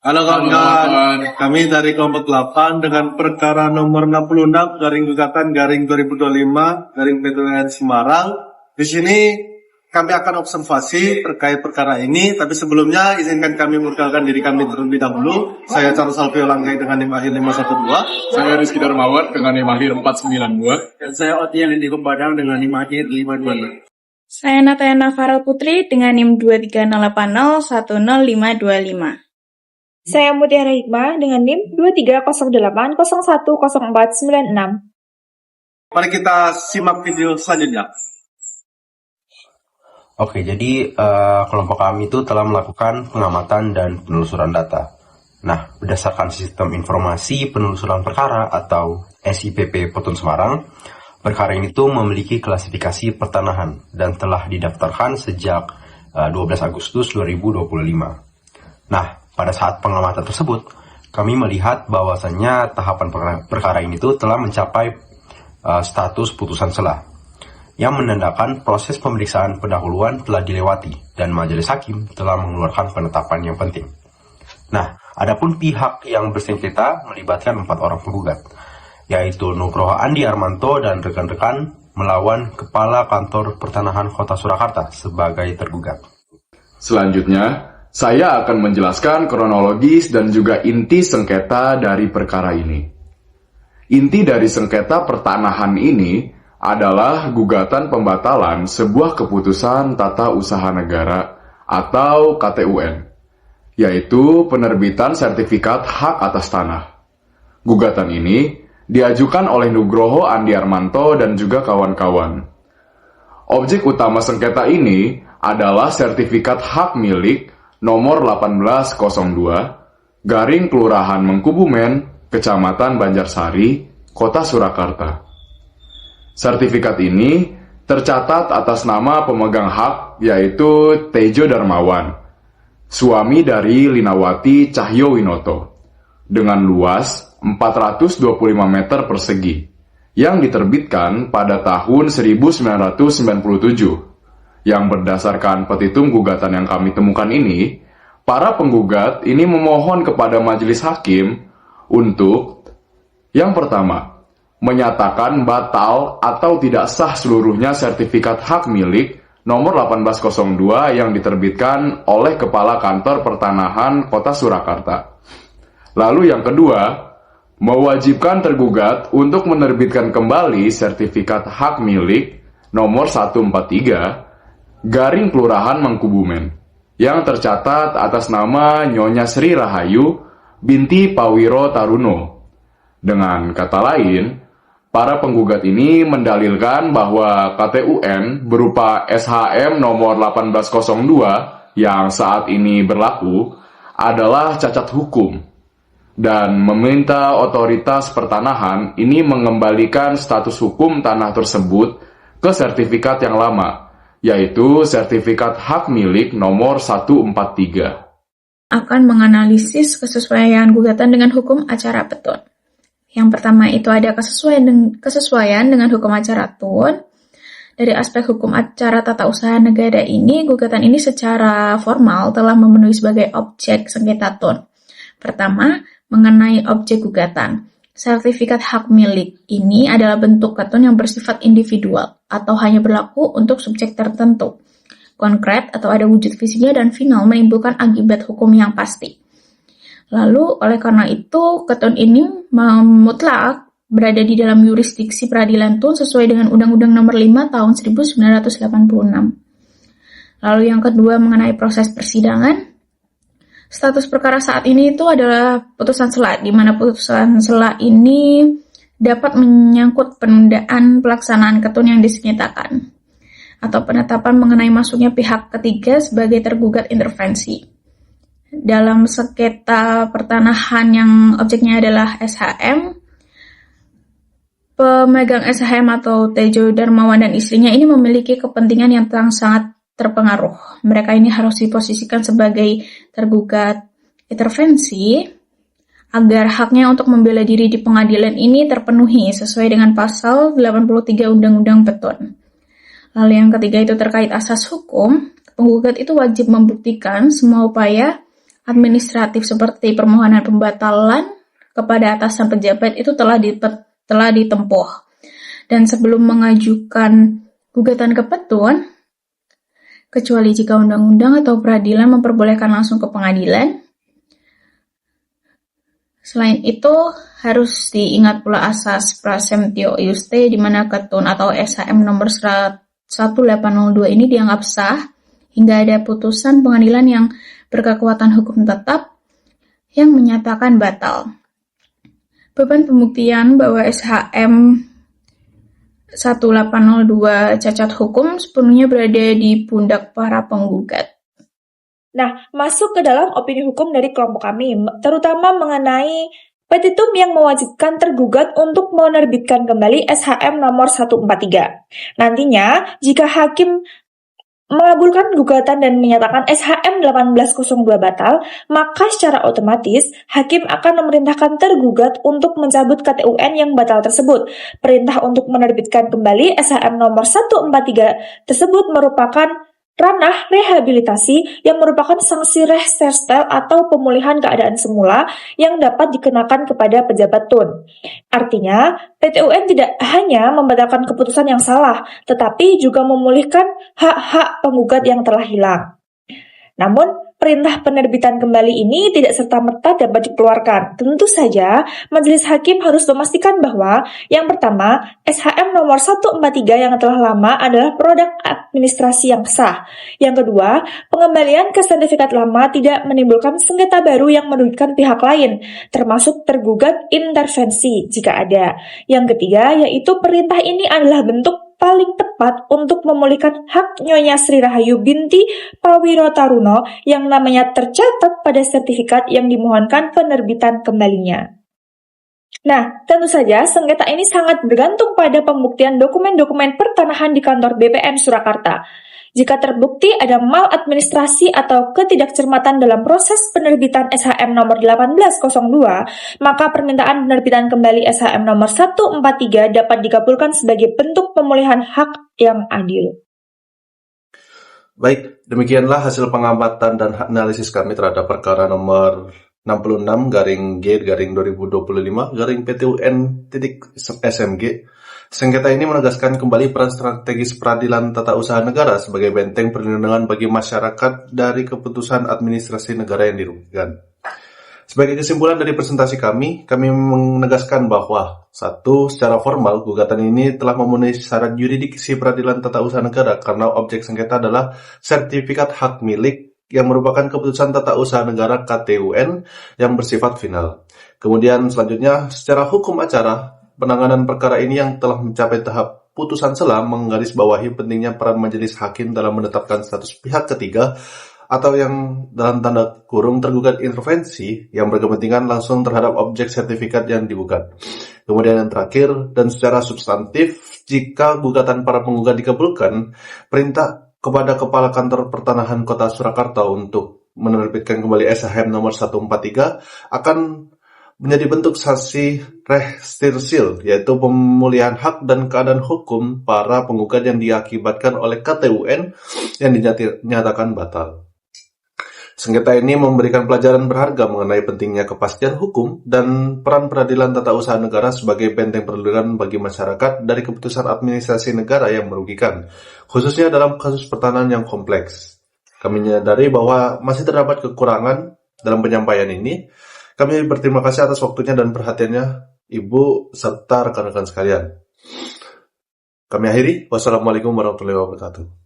Halo kawan-kawan, kami dari kelompok 8 dengan perkara nomor 66 garing gugatan garing 2025 garing PTN Semarang. Di sini kami akan observasi terkait perkara ini, tapi sebelumnya izinkan kami memperkenalkan diri kami terlebih dahulu. Saya Charles Alvio Langkai dengan NIM akhir 512. Saya Rizky Darmawan dengan NIM akhir 492. Dan saya Otian Indi Padang dengan NIM akhir 526. Saya Natayana Farel Putri dengan NIM 23080102525. Saya Mutiara Hikmah dengan NIM 2308010496. Mari kita simak video selanjutnya. Oke, jadi kelompok kami itu telah melakukan pengamatan dan penelusuran data. Nah, berdasarkan sistem informasi penelusuran perkara atau SIPP Petun Semarang, perkara ini tuh memiliki klasifikasi pertanahan dan telah didaftarkan sejak 12 Agustus 2025. Nah, pada saat pengamatan tersebut, kami melihat bahwasannya tahapan perkara ini tuh telah mencapai status putusan selah, yang menandakan proses pemeriksaan pendahuluan telah dilewati dan majelis hakim telah mengeluarkan penetapan yang penting. Nah, adapun pihak yang bersengketa melibatkan 4 orang penggugat, yaitu Nugroho Andi Armanto dan rekan-rekan melawan Kepala Kantor Pertanahan Kota Surakarta sebagai tergugat. Selanjutnya, saya akan menjelaskan kronologis dan juga inti sengketa dari perkara ini. Inti dari sengketa pertanahan ini adalah gugatan pembatalan sebuah keputusan tata usaha negara atau KTUN, yaitu penerbitan sertifikat hak atas tanah. Gugatan ini diajukan oleh Nugroho Andi Armanto dan juga kawan-kawan. Objek utama sengketa ini adalah sertifikat hak milik nomor 1802 garing Kelurahan Mengkubumen, Kecamatan Banjarsari, Kota Surakarta. Sertifikat ini tercatat atas nama pemegang hak yaitu Tejo Darmawan, suami dari Linawati Cahyowinoto, dengan luas 425 meter persegi, yang diterbitkan pada tahun 1997. Yang berdasarkan petitum gugatan yang kami temukan ini, para penggugat ini memohon kepada majelis hakim untuk yang pertama, menyatakan batal atau tidak sah seluruhnya sertifikat hak milik nomor 1802 yang diterbitkan oleh Kepala Kantor Pertanahan Kota Surakarta. Lalu yang kedua, mewajibkan tergugat untuk menerbitkan kembali sertifikat hak milik nomor 143 garing Kelurahan Mengkubumen yang tercatat atas nama Nyonya Sri Rahayu binti Pawiro Taruno. Dengan kata lain, para penggugat ini mendalilkan bahwa KTUN berupa SHM nomor 1802 yang saat ini berlaku adalah cacat hukum dan meminta otoritas pertanahan ini mengembalikan status hukum tanah tersebut ke sertifikat yang lama, yaitu sertifikat hak milik nomor 143. Akan menganalisis kesesuaian gugatan dengan hukum acara petun. Yang pertama itu ada kesesuaian dengan hukum acara tun. Dari aspek hukum acara tata usaha negara ini, gugatan ini secara formal telah memenuhi sebagai objek sengketa tun. Pertama, mengenai objek gugatan. Sertifikat hak milik ini adalah bentuk ketun yang bersifat individual atau hanya berlaku untuk subjek tertentu, konkret atau ada wujud fisiknya dan final menimbulkan akibat hukum yang pasti. Lalu oleh karena itu ketun ini mutlak berada di dalam yurisdiksi peradilan tun sesuai dengan Undang-Undang Nomor 5 Tahun 1986. Lalu yang kedua mengenai proses persidangan. Status perkara saat ini itu adalah putusan selah, di mana putusan selah ini dapat menyangkut penundaan pelaksanaan ketun yang disengketakan atau penetapan mengenai masuknya pihak ketiga sebagai tergugat intervensi. Dalam sengketa pertanahan yang objeknya adalah SHM, pemegang SHM atau Tejo Darmawan dan istrinya ini memiliki kepentingan yang sangat terpengaruh. Mereka ini harus diposisikan sebagai tergugat intervensi agar haknya untuk membela diri di pengadilan ini terpenuhi sesuai dengan pasal 83 Undang-Undang Petun. Lalu yang ketiga itu terkait asas hukum, penggugat itu wajib membuktikan semua upaya administratif seperti permohonan pembatalan kepada atasan pejabat itu telah ditempuh. Dan sebelum mengajukan gugatan ke petun, kecuali jika undang-undang atau peradilan memperbolehkan langsung ke pengadilan, selain itu, harus diingat pula asas prasemtio iuste di mana ketun atau SHM nomor 1802 ini dianggap sah hingga ada putusan pengadilan yang berkekuatan hukum tetap yang menyatakan batal. Beban pembuktian bahwa SHM 1802 cacat hukum sepenuhnya berada di pundak para penggugat. Nah, masuk ke dalam opini hukum dari kelompok kami, terutama mengenai petitum yang mewajibkan tergugat untuk menerbitkan kembali SHM nomor 143. Nantinya, jika hakim mengabulkan gugatan dan menyatakan SHM 1802 batal, maka secara otomatis hakim akan memerintahkan tergugat untuk mencabut KTUN yang batal tersebut. Perintah untuk menerbitkan kembali SHM nomor 143 tersebut merupakan ranah rehabilitasi yang merupakan sanksi resherstel atau pemulihan keadaan semula yang dapat dikenakan kepada pejabat tun. Artinya, PT UN tidak hanya membatalkan keputusan yang salah, tetapi juga memulihkan hak-hak penggugat yang telah hilang. Namun, perintah penerbitan kembali ini tidak serta-merta dapat dikeluarkan. Tentu saja, majelis hakim harus memastikan bahwa yang pertama, SHM nomor 143 yang telah lama adalah produk administrasi yang sah. Yang kedua, pengembalian ke sertifikat lama tidak menimbulkan sengketa baru yang merugikan pihak lain, termasuk tergugat intervensi jika ada. Yang ketiga, yaitu perintah ini adalah bentuk paling tepat untuk memulihkan hak Nyonya Sri Rahayu binti Pawiro Taruno yang namanya tercatat pada sertifikat yang dimohonkan penerbitan kembalinya. Nah, tentu saja sengketa ini sangat bergantung pada pembuktian dokumen-dokumen pertanahan di kantor BPN Surakarta. Jika terbukti ada maladministrasi atau ketidakcermatan dalam proses penerbitan SHM nomor 1802, maka permintaan penerbitan kembali SHM nomor 143 dapat dikabulkan sebagai bentuk pemulihan hak yang adil. Baik, demikianlah hasil pengamatan dan analisis kami terhadap perkara nomor 66 garing G garing 2025 garing PTUN.SMG. Sengketa ini menegaskan kembali peran strategis peradilan tata usaha negara sebagai benteng perlindungan bagi masyarakat dari keputusan administrasi negara yang dirugikan. Sebagai kesimpulan dari presentasi kami menegaskan bahwa 1. Secara formal, gugatan ini telah memenuhi syarat yuridiksi peradilan tata usaha negara karena objek sengketa adalah sertifikat hak milik yang merupakan keputusan tata usaha negara KTUN yang bersifat final. Kemudian selanjutnya, secara hukum acara, penanganan perkara ini yang telah mencapai tahap putusan selah menggarisbawahi pentingnya peran majelis hakim dalam menetapkan status pihak ketiga atau yang dalam tanda kurung tergugat intervensi yang berkepentingan langsung terhadap objek sertifikat yang digugat. Kemudian yang terakhir, dan secara substantif, jika gugatan para penggugat dikabulkan, perintah kepada Kepala Kantor Pertanahan Kota Surakarta untuk menerbitkan kembali SHM nomor 143 akan menjadi bentuk sanksi restirsil, yaitu pemulihan hak dan keadaan hukum para penggugat yang diakibatkan oleh KTUN yang dinyatakan batal. Sengketa ini memberikan pelajaran berharga mengenai pentingnya kepastian hukum dan peran peradilan tata usaha negara sebagai benteng perlindungan bagi masyarakat dari keputusan administrasi negara yang merugikan, khususnya dalam kasus pertanahan yang kompleks. Kami menyadari bahwa masih terdapat kekurangan dalam penyampaian ini. Kami berterima kasih atas waktunya dan perhatiannya, Ibu serta rekan-rekan sekalian. Kami akhiri. Wassalamualaikum warahmatullahi wabarakatuh.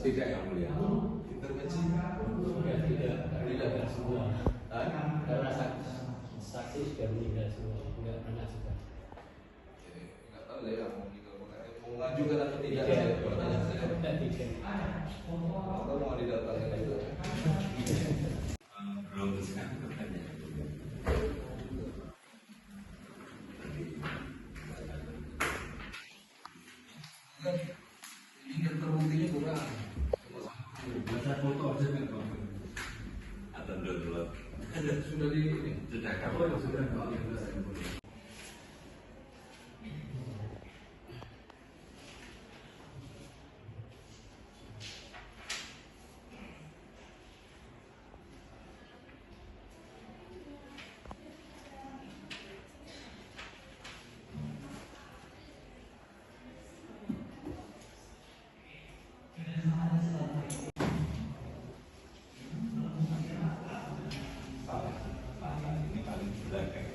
Tidak yang mulia. Intervensi. Ya, tidak semua. Karena saksi sudah meninggal semua, enggak pernah juga. Nggak tahu deh kamu mau mengajukan atau tidak. Tidak. Atau mau didatangin itu. Belum sekarang bertanya. Ini kan terbuktinya kurang. Baca foto aja kan Pak. Atau download. Sudah di ini. Sudah kamu sudah Pak. Ini paling belakang.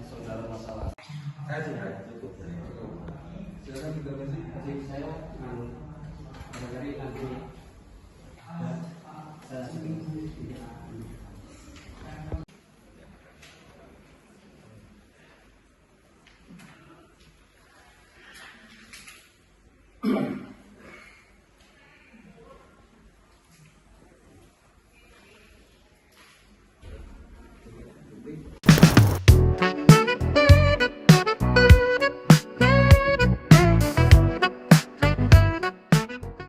Saudara masalah. Saya sudah cukup. Silakan intervensi. Saya barangkali nanti saya